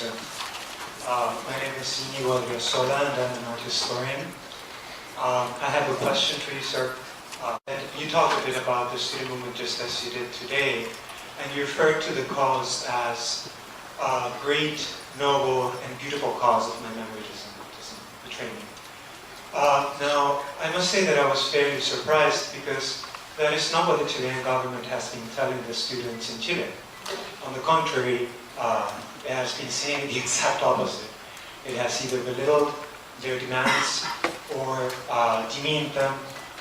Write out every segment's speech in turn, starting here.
sir. My name is Inigo Sola, and I'm an art historian. I have a question for you, sir. You talked a bit about the student movement just as you did today, and you referred to the cause as a great, noble, and beautiful cause, if my memory doesn't betray me. Now, I must say that I was fairly surprised because that is not what the Chilean government has been telling the students in Chile. On the contrary, it has been saying the exact opposite. It has either belittled their demands or demeaned them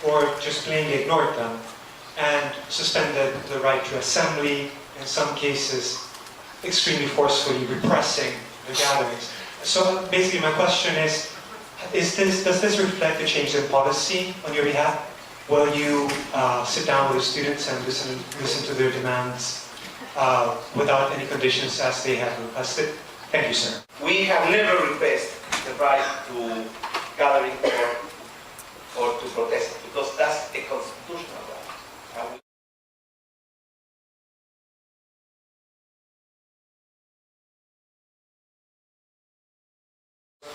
or just plainly ignored them and suspended the right to assembly, in some cases extremely forcefully repressing the gatherings. So basically my question is does this reflect a change in policy on your behalf? Will you sit down with the students and listen to their demands without any conditions as they have requested? Thank you, sir. We have never requested the right to gathering or to protest because that's a constitutional right.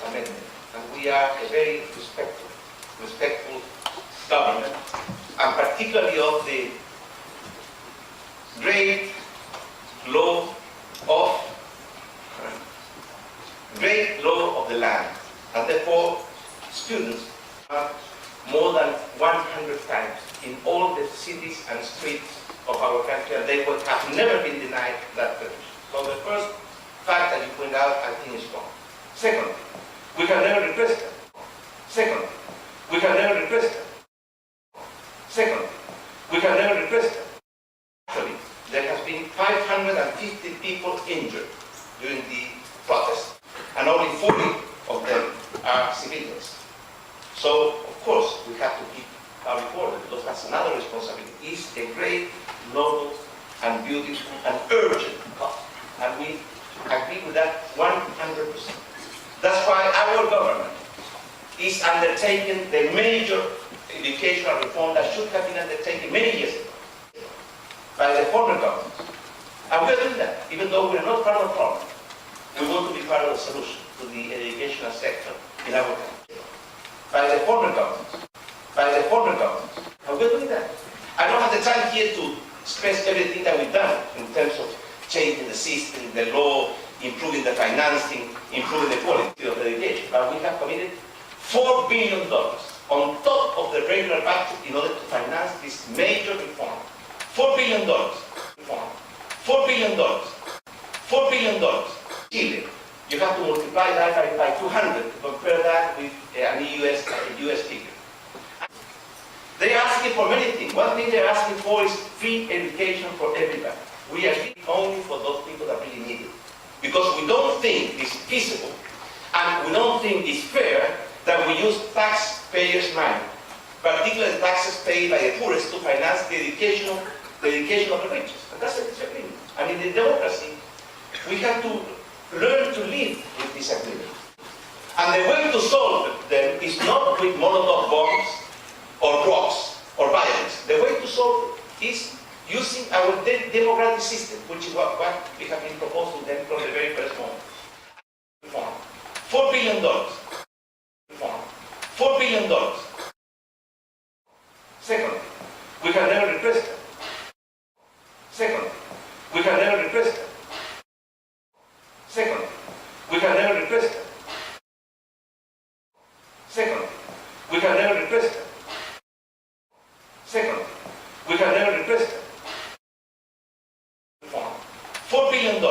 Amendment. And we are a very respectful government, and particularly of the great law of the land, and therefore students are more than 100 times in all the cities and streets of our country, and they would have never been denied that privilege. So the first fact that you point out, I think, is wrong. Second, we can never repress them. Second, we can never repress them. Second, we can never repress them. Actually, there has been 550 people injured during the protest, and only 40 of them are civilians. So, of course, we have to keep public order because that's another responsibility. It's a great, noble, and beautiful and urgent cause, and we agree with that 100%. That's why our government is undertaking the major educational reform that should have been undertaken many years ago by the former government. And we're doing that, even though we're not part of the problem. We want to be part of the solution to the educational sector in our country. By the former government. And we're doing that. I don't have the time here to stress everything that we've done in terms of changing the system, the law, improving the financing, improving the quality of the education. But we have committed $4 billion on top of the regular budget in order to finance this major reform. $4 billion. Reform. $4 billion. $4 billion. Chile. You have to multiply that by 200 to compare that with a US figure. They're asking for many things. One thing they're asking for is free education for everybody. We are only for those people that really need it. Because we don't think it's feasible and we don't think it's fair that we use taxpayers' money, particularly taxes paid by the poorest, to finance the education of the richest. And that's a disagreement. And in the democracy, we have to learn to live with disagreement. And the way to solve them is not with Molotov bombs or rocks or violence. The way to solve it is using our democratic system, which is what we have been proposing to them from the very first moment. Reform. $4 billion. Reform. $4 billion. Second, we can never repress them. Second, we can never repress them. Second, we can never repress them. Second, we can never repress them. Second, we can never repress them. $4 billion.